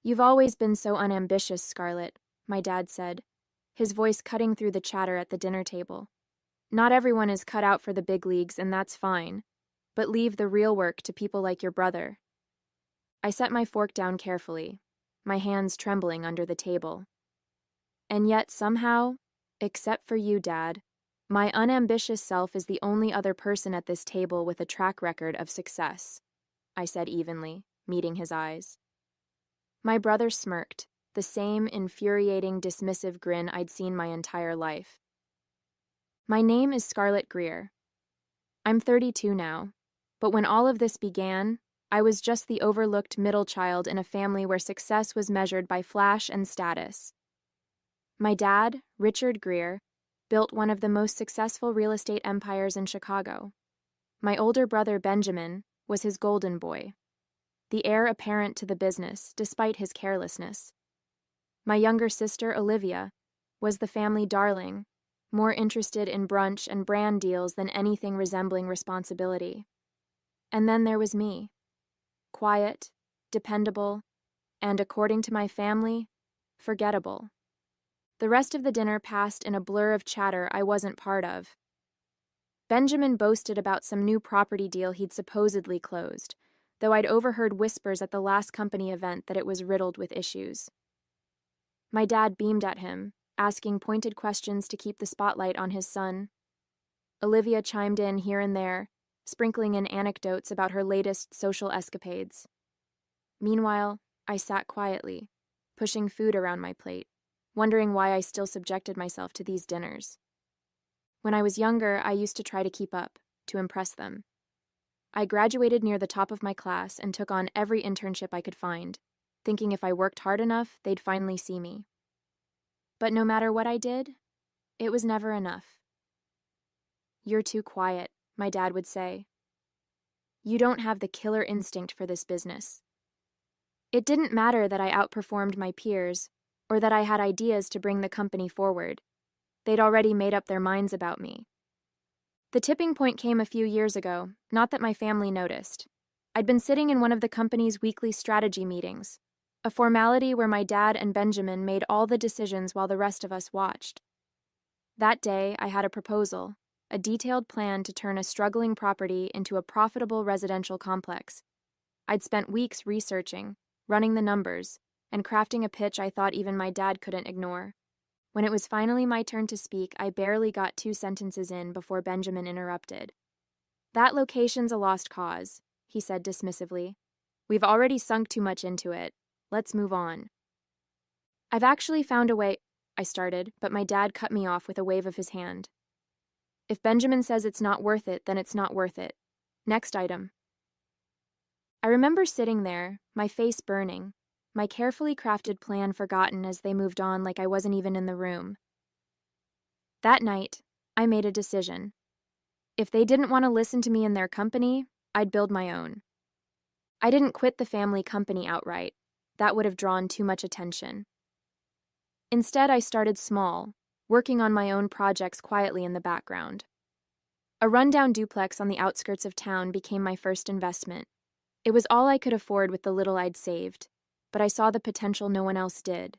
You've always been so unambitious, Scarlett, my dad said, his voice cutting through the chatter at the dinner table. Not everyone is cut out for the big leagues, and that's fine, but leave the real work to people like your brother. I set my fork down carefully, my hands trembling under the table. And yet, somehow, except for you, Dad, my unambitious self is the only other person at this table with a track record of success, I said evenly, meeting his eyes. My brother smirked, the same infuriating, dismissive grin I'd seen my entire life. My name is Scarlett Greer. I'm 32 now, but when all of this began, I was just the overlooked middle child in a family where success was measured by flash and status. My dad, Richard Greer, built one of the most successful real estate empires in Chicago. My older brother, Benjamin, was his golden boy, the heir apparent to the business despite his carelessness. My younger sister, Olivia, was the family darling, more interested in brunch and brand deals than anything resembling responsibility. And then there was me, quiet, dependable, and, according to my family, forgettable. The rest of the dinner passed in a blur of chatter I wasn't part of. Benjamin boasted about some new property deal he'd supposedly closed, though I'd overheard whispers at the last company event that it was riddled with issues. My dad beamed at him, asking pointed questions to keep the spotlight on his son. Olivia chimed in here and there, sprinkling in anecdotes about her latest social escapades. Meanwhile, I sat quietly, pushing food around my plate, wondering why I still subjected myself to these dinners. When I was younger, I used to try to keep up, to impress them. I graduated near the top of my class and took on every internship I could find, thinking if I worked hard enough, they'd finally see me. But no matter what I did, it was never enough. You're too quiet, my dad would say. You don't have the killer instinct for this business. It didn't matter that I outperformed my peers, or that I had ideas to bring the company forward. They'd already made up their minds about me. The tipping point came a few years ago, not that my family noticed. I'd been sitting in one of the company's weekly strategy meetings, a formality where my dad and Benjamin made all the decisions while the rest of us watched. That day, I had a proposal, a detailed plan to turn a struggling property into a profitable residential complex. I'd spent weeks researching, running the numbers, and crafting a pitch I thought even my dad couldn't ignore. When it was finally my turn to speak, I barely got 2 sentences in before Benjamin interrupted. That location's a lost cause, he said dismissively. We've already sunk too much into it. Let's move on. I've actually found a way, I started, but my dad cut me off with a wave of his hand. If Benjamin says it's not worth it, then it's not worth it. Next item. I remember sitting there, my face burning, my carefully crafted plan forgotten as they moved on like I wasn't even in the room. That night, I made a decision. If they didn't want to listen to me in their company, I'd build my own. I didn't quit the family company outright. That would have drawn too much attention. Instead, I started small, working on my own projects quietly in the background. A rundown duplex on the outskirts of town became my first investment. It was all I could afford with the little I'd saved, but I saw the potential no one else did.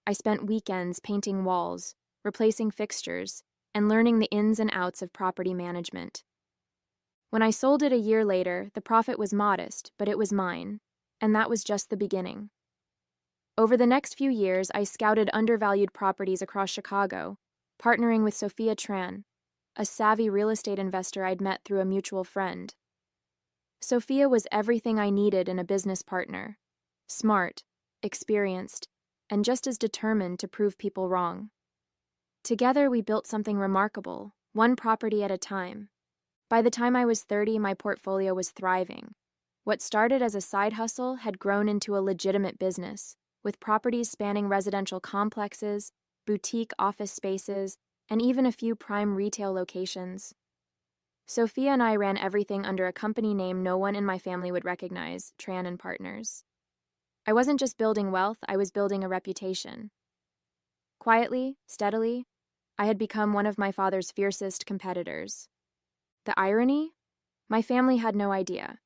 I spent weekends painting walls, replacing fixtures, and learning the ins and outs of property management. When I sold it a year later, the profit was modest, but it was mine, and that was just the beginning. Over the next few years, I scouted undervalued properties across Chicago, partnering with Sophia Tran, a savvy real estate investor I'd met through a mutual friend. Sophia was everything I needed in a business partner: smart, experienced, and just as determined to prove people wrong. Together, we built something remarkable, one property at a time. By the time I was 30, my portfolio was thriving. What started as a side hustle had grown into a legitimate business, with properties spanning residential complexes, boutique office spaces, and even a few prime retail locations. Sophia and I ran everything under a company name no one in my family would recognize, Tran and Partners. I wasn't just building wealth, I was building a reputation. Quietly, steadily, I had become one of my father's fiercest competitors. The irony? My family had no idea.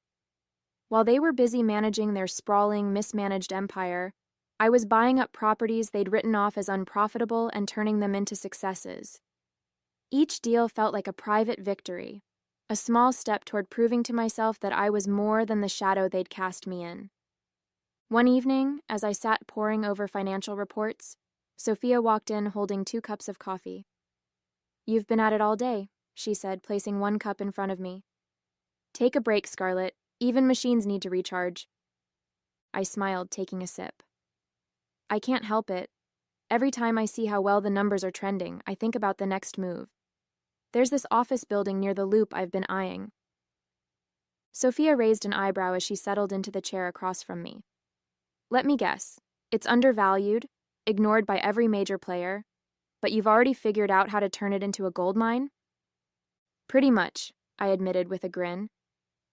While they were busy managing their sprawling, mismanaged empire, I was buying up properties they'd written off as unprofitable and turning them into successes. Each deal felt like a private victory, a small step toward proving to myself that I was more than the shadow they'd cast me in. One evening, as I sat poring over financial reports, Sophia walked in holding 2 cups of coffee. "You've been at it all day," she said, placing 1 cup in front of me. "Take a break, Scarlett. Even machines need to recharge." I smiled, taking a sip. "I can't help it. Every time I see how well the numbers are trending, I think about the next move. There's this office building near the Loop I've been eyeing." Sophia raised an eyebrow as she settled into the chair across from me. "Let me guess. It's undervalued, ignored by every major player, but you've already figured out how to turn it into a gold mine?" "Pretty much," I admitted with a grin.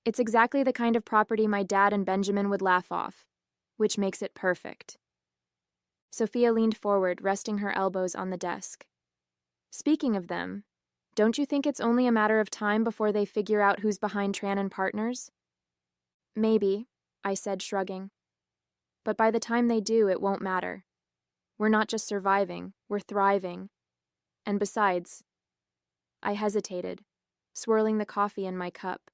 "It's exactly the kind of property my dad and Benjamin would laugh off, which makes it perfect." Sophia leaned forward, resting her elbows on the desk. "Speaking of them, don't you think it's only a matter of time before they figure out who's behind Tran and Partners?" "Maybe," I said, shrugging. "But by the time they do, it won't matter. We're not just surviving, we're thriving. And besides," I hesitated, swirling the coffee in my cup.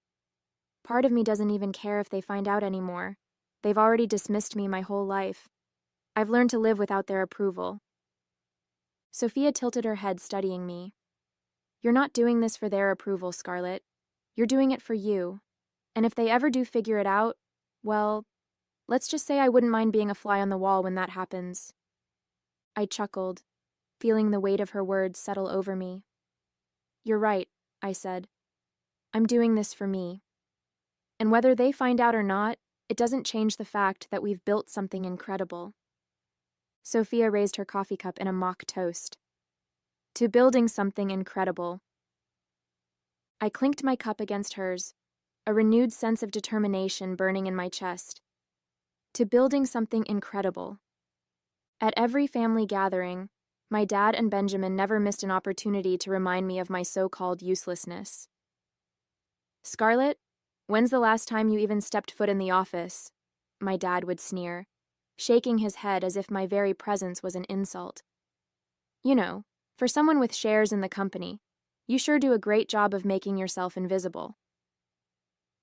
"Part of me doesn't even care if they find out anymore. They've already dismissed me my whole life. I've learned to live without their approval." Sophia tilted her head, studying me. "You're not doing this for their approval, Scarlett. You're doing it for you. And if they ever do figure it out, well, let's just say I wouldn't mind being a fly on the wall when that happens." I chuckled, feeling the weight of her words settle over me. "You're right," I said. "I'm doing this for me. And whether they find out or not, it doesn't change the fact that we've built something incredible." Sophia raised her coffee cup in a mock toast. "To building something incredible." I clinked my cup against hers, a renewed sense of determination burning in my chest. To building something incredible. At every family gathering, my dad and Benjamin never missed an opportunity to remind me of my so-called uselessness. "Scarlett, when's the last time you even stepped foot in the office?" my dad would sneer, shaking his head as if my very presence was an insult. "You know, for someone with shares in the company, you sure do a great job of making yourself invisible."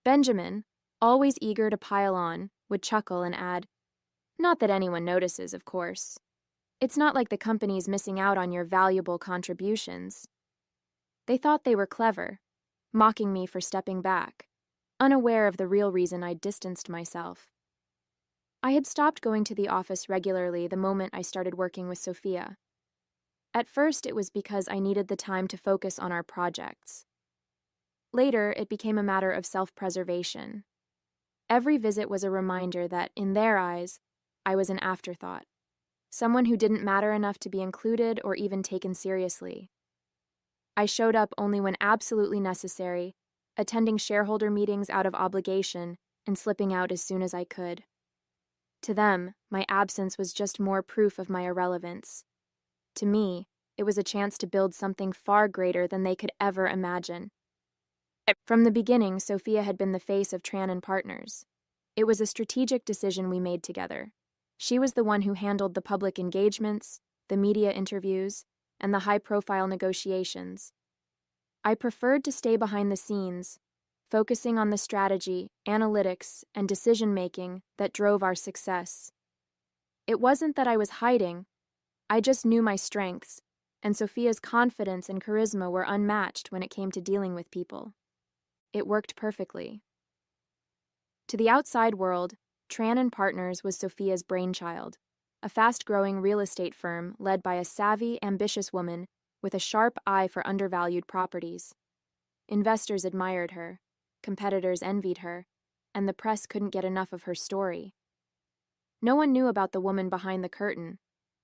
Benjamin, always eager to pile on, would chuckle and add, "Not that anyone notices, of course. It's not like the company's missing out on your valuable contributions." They thought they were clever, mocking me for stepping back, unaware of the real reason I'd distanced myself. I had stopped going to the office regularly the moment I started working with Sophia. At first, it was because I needed the time to focus on our projects. Later, it became a matter of self-preservation. Every visit was a reminder that, in their eyes, I was an afterthought, someone who didn't matter enough to be included or even taken seriously. I showed up only when absolutely necessary, attending shareholder meetings out of obligation and slipping out as soon as I could. To them, my absence was just more proof of my irrelevance. To me, it was a chance to build something far greater than they could ever imagine. From the beginning, Sophia had been the face of Tran and Partners. It was a strategic decision we made together. She was the one who handled the public engagements, the media interviews, and the high-profile negotiations. I preferred to stay behind the scenes, focusing on the strategy, analytics, and decision-making that drove our success. It wasn't that I was hiding. I just knew my strengths, and Sophia's confidence and charisma were unmatched when it came to dealing with people. It worked perfectly. To the outside world, Tran and Partners was Sophia's brainchild, a fast-growing real estate firm led by a savvy, ambitious woman with a sharp eye for undervalued properties. Investors admired her, competitors envied her, and the press couldn't get enough of her story. No one knew about the woman behind the curtain,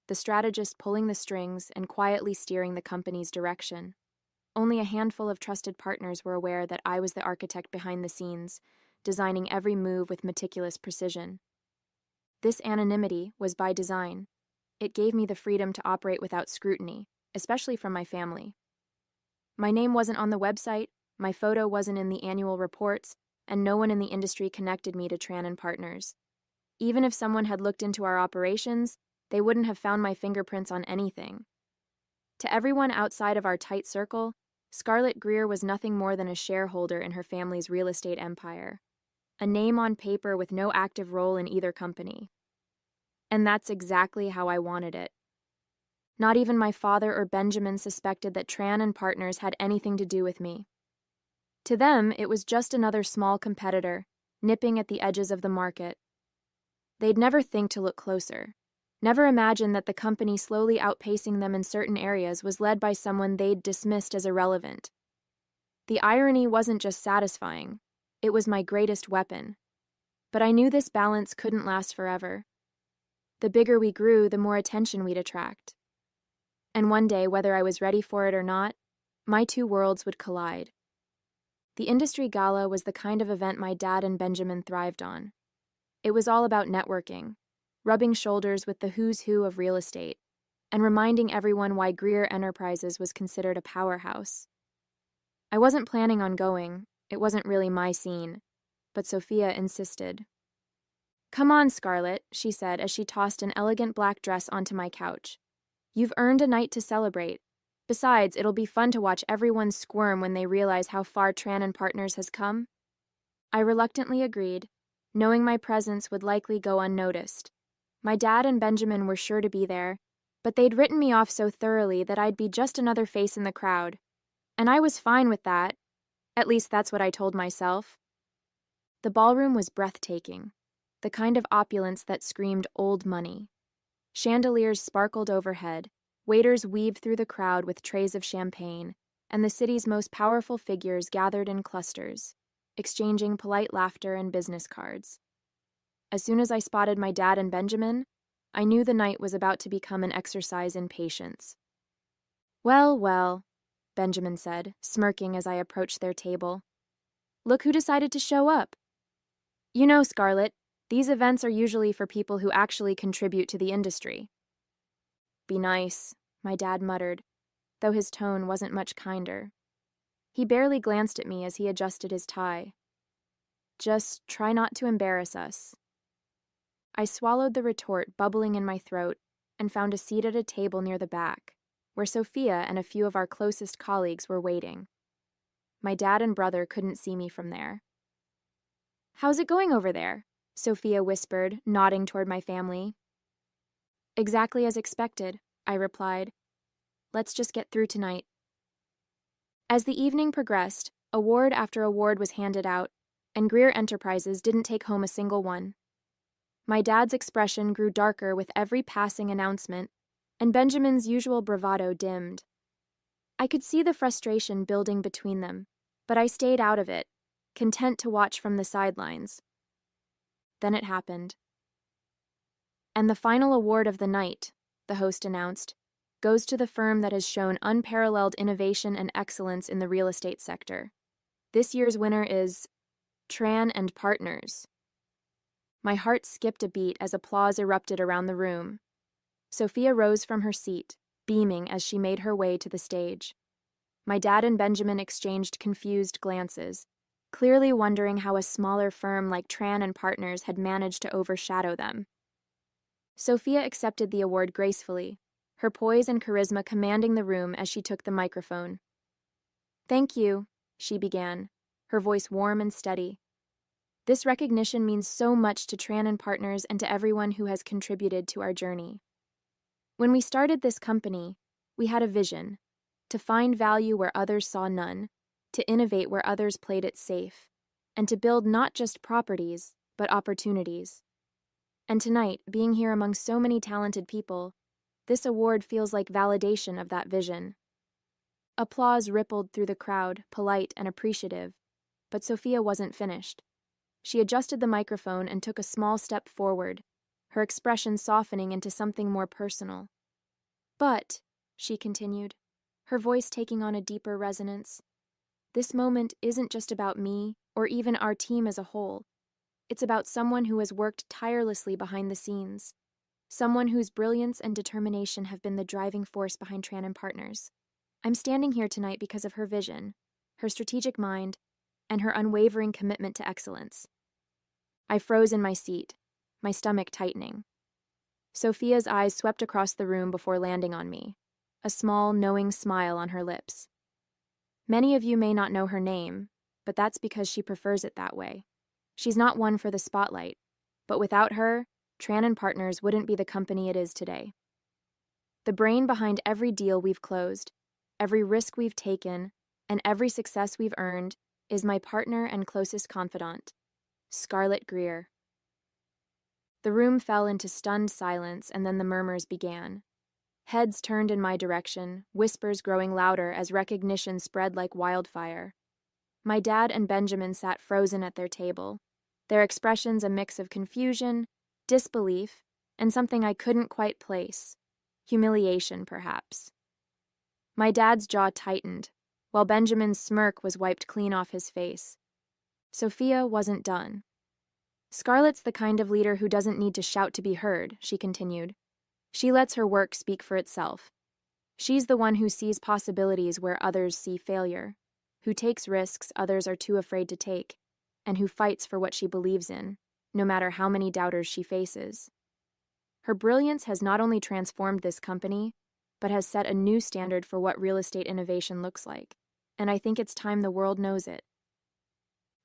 the strategist pulling the strings and quietly steering the company's direction. Only a handful of trusted partners were aware that I was the architect behind the scenes, designing every move with meticulous precision. This anonymity was by design. It gave me the freedom to operate without scrutiny, especially from my family. My name wasn't on the website, my photo wasn't in the annual reports, and no one in the industry connected me to Tran and Partners. Even if someone had looked into our operations, they wouldn't have found my fingerprints on anything. To everyone outside of our tight circle, Scarlett Greer was nothing more than a shareholder in her family's real estate empire, a name on paper with no active role in either company. And that's exactly how I wanted it. Not even my father or Benjamin suspected that Tran and Partners had anything to do with me. To them, it was just another small competitor, nipping at the edges of the market. They'd never think to look closer, never imagine that the company slowly outpacing them in certain areas was led by someone they'd dismissed as irrelevant. The irony wasn't just satisfying, it was my greatest weapon. But I knew this balance couldn't last forever. The bigger we grew, the more attention we'd attract. And one day, whether I was ready for it or not, my two worlds would collide. The industry gala was the kind of event my dad and Benjamin thrived on. It was all about networking, rubbing shoulders with the who's who of real estate, and reminding everyone why Greer Enterprises was considered a powerhouse. I wasn't planning on going, it wasn't really my scene, but Sophia insisted. "Come on, Scarlett," she said as she tossed an elegant black dress onto my couch. "You've earned a night to celebrate. Besides, it'll be fun to watch everyone squirm when they realize how far Tran and Partners has come." I reluctantly agreed, knowing my presence would likely go unnoticed. My dad and Benjamin were sure to be there, but they'd written me off so thoroughly that I'd be just another face in the crowd. And I was fine with that. At least that's what I told myself. The ballroom was breathtaking, the kind of opulence that screamed old money. Chandeliers sparkled overhead, waiters weaved through the crowd with trays of champagne, and the city's most powerful figures gathered in clusters, exchanging polite laughter and business cards. As soon as I spotted my dad and Benjamin, I knew the night was about to become an exercise in patience. "Well, well," Benjamin said, smirking as I approached their table. "Look who decided to show up. You know, Scarlett, these events are usually for people who actually contribute to the industry." "Be nice," my dad muttered, though his tone wasn't much kinder. He barely glanced at me as he adjusted his tie. "Just try not to embarrass us." I swallowed the retort bubbling in my throat and found a seat at a table near the back, where Sophia and a few of our closest colleagues were waiting. My dad and brother couldn't see me from there. "How's it going over there?" Sophia whispered, nodding toward my family. "Exactly as expected," I replied. "Let's just get through tonight." As the evening progressed, award after award was handed out, and Greer Enterprises didn't take home a single one. My dad's expression grew darker with every passing announcement, and Benjamin's usual bravado dimmed. I could see the frustration building between them, but I stayed out of it, content to watch from the sidelines. Then it happened. "And the final award of the night," the host announced, "goes to the firm that has shown unparalleled innovation and excellence in the real estate sector. This year's winner is Tran and Partners." My heart skipped a beat as applause erupted around the room. Sophia rose from her seat, beaming as she made her way to the stage. My dad and Benjamin exchanged confused glances, clearly wondering how a smaller firm like Tran and Partners had managed to overshadow them. Sophia accepted the award gracefully, her poise and charisma commanding the room as she took the microphone. "Thank you," she began, her voice warm and steady. "This recognition means so much to Tran and Partners and to everyone who has contributed to our journey. When we started this company, we had a vision: to find value where others saw none, to innovate where others played it safe, and to build not just properties, but opportunities. And tonight, being here among so many talented people, this award feels like validation of that vision." Applause rippled through the crowd, polite and appreciative, but Sophia wasn't finished. She adjusted the microphone and took a small step forward, her expression softening into something more personal. "But," she continued, her voice taking on a deeper resonance, "this moment isn't just about me or even our team as a whole. It's about someone who has worked tirelessly behind the scenes, someone whose brilliance and determination have been the driving force behind Tran and Partners. I'm standing here tonight because of her vision, her strategic mind, and her unwavering commitment to excellence." I froze in my seat, my stomach tightening. Sophia's eyes swept across the room before landing on me, a small, knowing smile on her lips. Many of you may not know her name, but that's because she prefers it that way. She's not one for the spotlight, but without her, Tran & Partners wouldn't be the company it is today. The brain behind every deal we've closed, every risk we've taken, and every success we've earned is my partner and closest confidant, Scarlett Greer. The room fell into stunned silence, and then the murmurs began. Heads turned in my direction, whispers growing louder as recognition spread like wildfire. My dad and Benjamin sat frozen at their table, their expressions a mix of confusion, disbelief, and something I couldn't quite place. Humiliation, perhaps. My dad's jaw tightened, while Benjamin's smirk was wiped clean off his face. Sophia wasn't done. Scarlett's the kind of leader who doesn't need to shout to be heard, she continued. She lets her work speak for itself. She's the one who sees possibilities where others see failure, who takes risks others are too afraid to take, and who fights for what she believes in, no matter how many doubters she faces. Her brilliance has not only transformed this company, but has set a new standard for what real estate innovation looks like, and I think it's time the world knows it.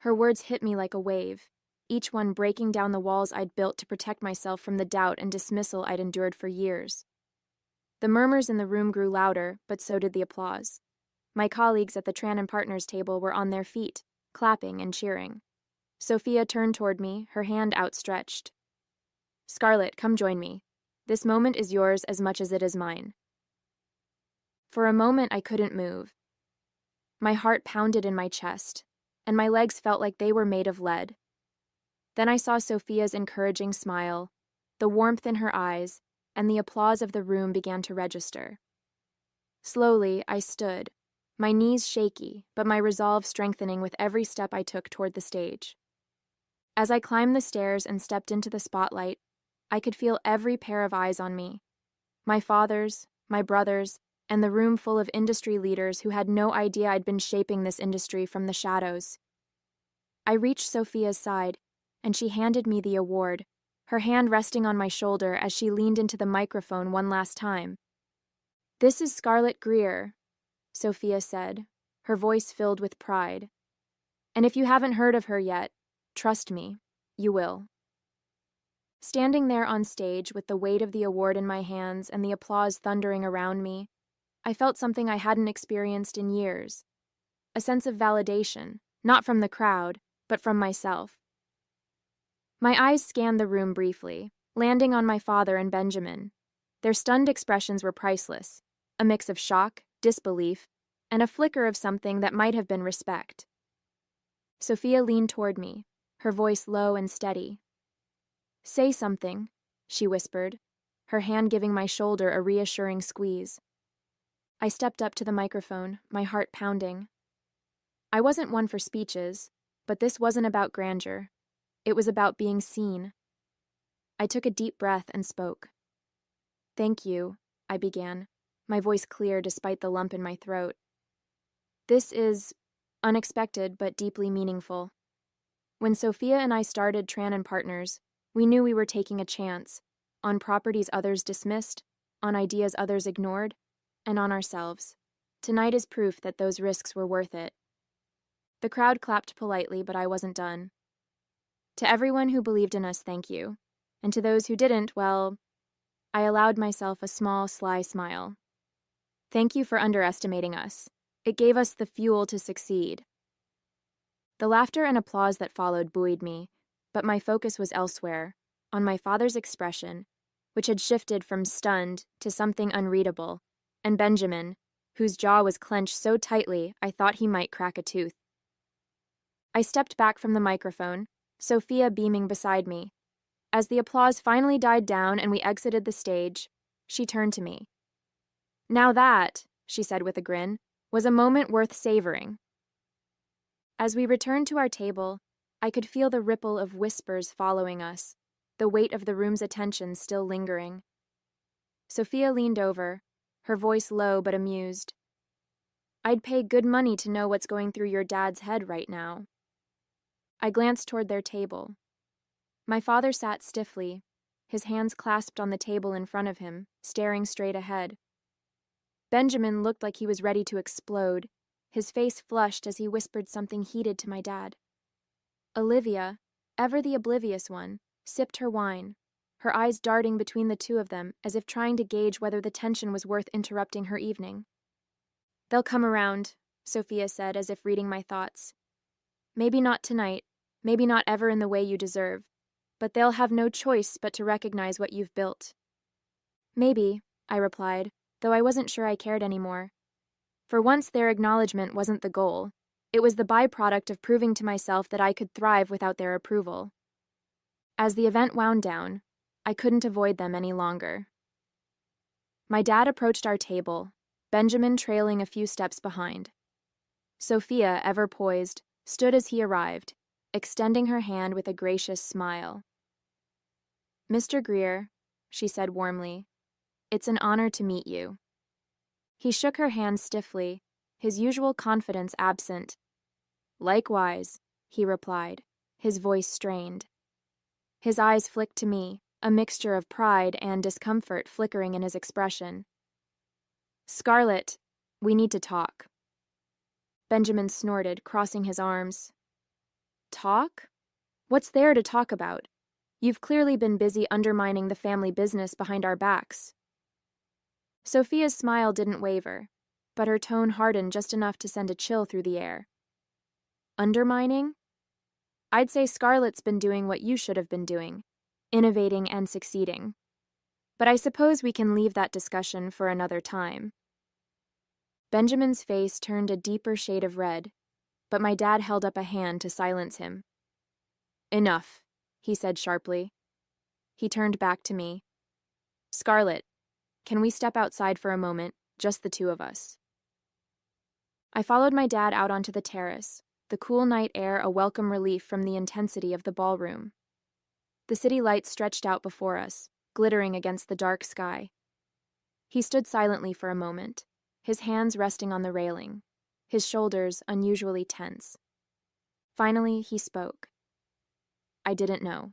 Her words hit me like a wave, each one breaking down the walls I'd built to protect myself from the doubt and dismissal I'd endured for years. The murmurs in the room grew louder, but so did the applause. My colleagues at the Tran & Partners table were on their feet, clapping and cheering. Sophia turned toward me, her hand outstretched. Scarlett, come join me. This moment is yours as much as it is mine. For a moment, I couldn't move. My heart pounded in my chest, and my legs felt like they were made of lead. Then I saw Sophia's encouraging smile, the warmth in her eyes, and the applause of the room began to register. Slowly, I stood, my knees shaky, but my resolve strengthening with every step I took toward the stage. As I climbed the stairs and stepped into the spotlight, I could feel every pair of eyes on me. My father's, my brother's, and the room full of industry leaders who had no idea I'd been shaping this industry from the shadows. I reached Sophia's side, and she handed me the award, her hand resting on my shoulder as she leaned into the microphone one last time. This is Scarlett Greer, Sophia said, her voice filled with pride. And if you haven't heard of her yet, trust me, you will. Standing there on stage with the weight of the award in my hands and the applause thundering around me, I felt something I hadn't experienced in years. A sense of validation, not from the crowd, but from myself. My eyes scanned the room briefly, landing on my father and Benjamin. Their stunned expressions were priceless, a mix of shock, disbelief, and a flicker of something that might have been respect. Sophia leaned toward me, her voice low and steady. Say something, she whispered, her hand giving my shoulder a reassuring squeeze. I stepped up to the microphone, my heart pounding. I wasn't one for speeches, but this wasn't about grandeur. It was about being seen. I took a deep breath and spoke. Thank you, I began, my voice clear despite the lump in my throat. This is unexpected but deeply meaningful. When Sophia and I started Tran & Partners, we knew we were taking a chance, on properties others dismissed, on ideas others ignored, and on ourselves. Tonight is proof that those risks were worth it. The crowd clapped politely, but I wasn't done. To everyone who believed in us, thank you. And to those who didn't, well, I allowed myself a small, sly smile. Thank you for underestimating us. It gave us the fuel to succeed. The laughter and applause that followed buoyed me, but my focus was elsewhere, on my father's expression, which had shifted from stunned to something unreadable, and Benjamin, whose jaw was clenched so tightly I thought he might crack a tooth. I stepped back from the microphone, Sophia beaming beside me. As the applause finally died down and we exited the stage, she turned to me. Now that, she said with a grin, was a moment worth savoring. As we returned to our table, I could feel the ripple of whispers following us, the weight of the room's attention still lingering. Sophia leaned over, her voice low but amused. I'd pay good money to know what's going through your dad's head right now. I glanced toward their table. My father sat stiffly, his hands clasped on the table in front of him, staring straight ahead. Benjamin looked like he was ready to explode, his face flushed as he whispered something heated to my dad. Olivia, ever the oblivious one, sipped her wine, her eyes darting between the two of them as if trying to gauge whether the tension was worth interrupting her evening. "They'll come around," Sophia said, as if reading my thoughts. "Maybe not tonight, maybe not ever in the way you deserve, but they'll have no choice but to recognize what you've built." "Maybe," I replied, though I wasn't sure I cared anymore. For once, their acknowledgement wasn't the goal. It was the byproduct of proving to myself that I could thrive without their approval. As the event wound down, I couldn't avoid them any longer. My dad approached our table, Benjamin trailing a few steps behind. Sophia, ever poised, stood as he arrived, extending her hand with a gracious smile. "Mr. Greer," she said warmly, "it's an honor to meet you." He shook her hand stiffly, his usual confidence absent. "Likewise," he replied, his voice strained. His eyes flicked to me, a mixture of pride and discomfort flickering in his expression. "Scarlett, we need to talk." Benjamin snorted, crossing his arms. "Talk? What's there to talk about? You've clearly been busy undermining the family business behind our backs." Sophia's smile didn't waver, but her tone hardened just enough to send a chill through the air. "Undermining? I'd say Scarlett's been doing what you should have been doing, innovating and succeeding. But I suppose we can leave that discussion for another time." Benjamin's face turned a deeper shade of red, but my dad held up a hand to silence him. "Enough," he said sharply. He turned back to me. "Scarlett, can we step outside for a moment, just the two of us?" I followed my dad out onto the terrace, the cool night air a welcome relief from the intensity of the ballroom. The city lights stretched out before us, glittering against the dark sky. He stood silently for a moment, his hands resting on the railing, his shoulders unusually tense. Finally, he spoke. "I didn't know,"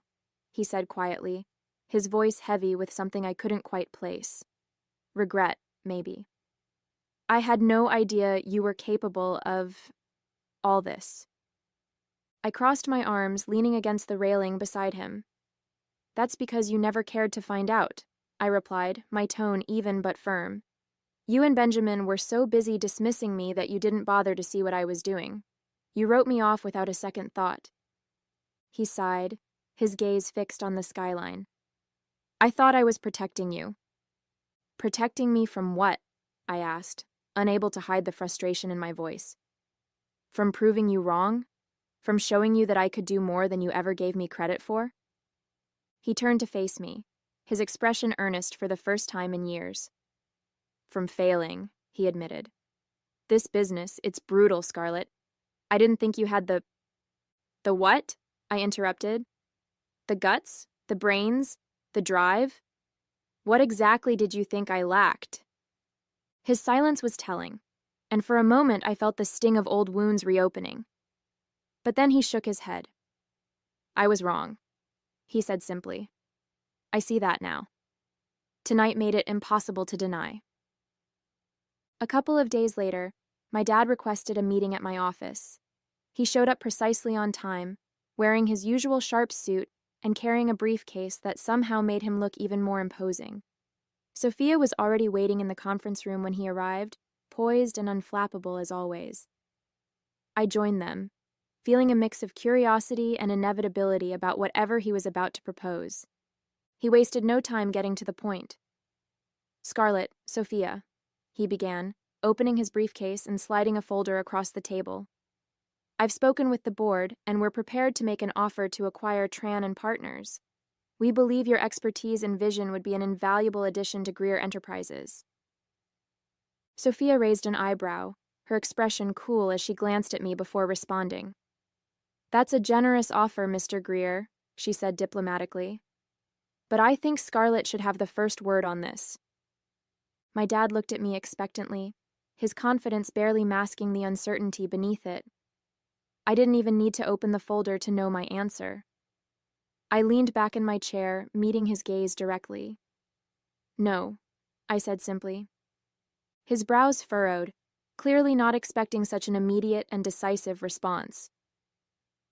he said quietly, his voice heavy with something I couldn't quite place. Regret, maybe. "I had no idea you were capable of all this." I crossed my arms, leaning against the railing beside him. "That's because you never cared to find out," I replied, my tone even but firm. "You and Benjamin were so busy dismissing me that you didn't bother to see what I was doing. You wrote me off without a second thought." He sighed, his gaze fixed on the skyline. "I thought I was protecting you." "Protecting me from what?" I asked, unable to hide the frustration in my voice. "From proving you wrong? From showing you that I could do more than you ever gave me credit for?" He turned to face me, his expression earnest for the first time in years. "From failing," he admitted. "This business, it's brutal, Scarlett. I didn't think you had the..." "The what?" I interrupted. "The guts? The brains? The drive? What exactly did you think I lacked?" His silence was telling, and for a moment I felt the sting of old wounds reopening. But then he shook his head. "I was wrong," he said simply. "I see that now. Tonight made it impossible to deny." A couple of days later, my dad requested a meeting at my office. He showed up precisely on time, wearing his usual sharp suit and carrying a briefcase that somehow made him look even more imposing. Sophia was already waiting in the conference room when he arrived, poised and unflappable as always. I joined them, feeling a mix of curiosity and inevitability about whatever he was about to propose. He wasted no time getting to the point. "Scarlett, Sophia," he began, opening his briefcase and sliding a folder across the table. "I've spoken with the board, and we're prepared to make an offer to acquire Tran and Partners. We believe your expertise and vision would be an invaluable addition to Greer Enterprises." Sophia raised an eyebrow, her expression cool as she glanced at me before responding. "That's a generous offer, Mr. Greer," she said diplomatically. "But I think Scarlett should have the first word on this." My dad looked at me expectantly, his confidence barely masking the uncertainty beneath it. I didn't even need to open the folder to know my answer. I leaned back in my chair, meeting his gaze directly. No, I said simply. His brows furrowed, clearly not expecting such an immediate and decisive response.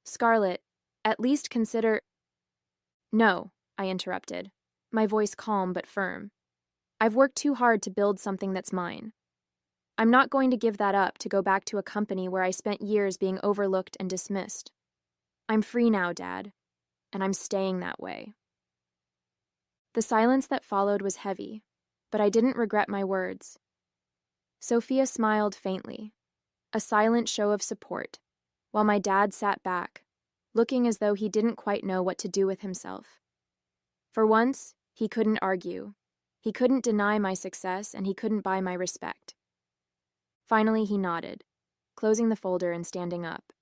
Scarlett, at least consider— No, I interrupted, my voice calm but firm. I've worked too hard to build something that's mine. I'm not going to give that up to go back to a company where I spent years being overlooked and dismissed. I'm free now, Dad, and I'm staying that way. The silence that followed was heavy, but I didn't regret my words. Sophia smiled faintly, a silent show of support, while my dad sat back, looking as though he didn't quite know what to do with himself. For once, he couldn't argue. He couldn't deny my success, and he couldn't buy my respect. Finally, he nodded, closing the folder and standing up.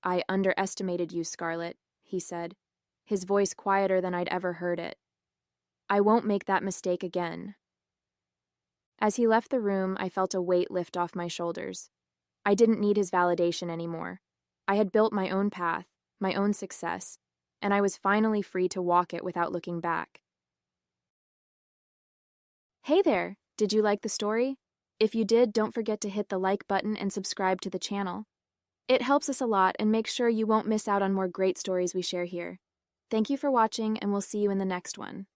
I underestimated you, Scarlett, he said, his voice quieter than I'd ever heard it. I won't make that mistake again. As he left the room, I felt a weight lift off my shoulders. I didn't need his validation anymore. I had built my own path, my own success, and I was finally free to walk it without looking back. Hey there! Did you like the story? If you did, don't forget to hit the like button and subscribe to the channel. It helps us a lot and makes sure you won't miss out on more great stories we share here. Thank you for watching, and we'll see you in the next one.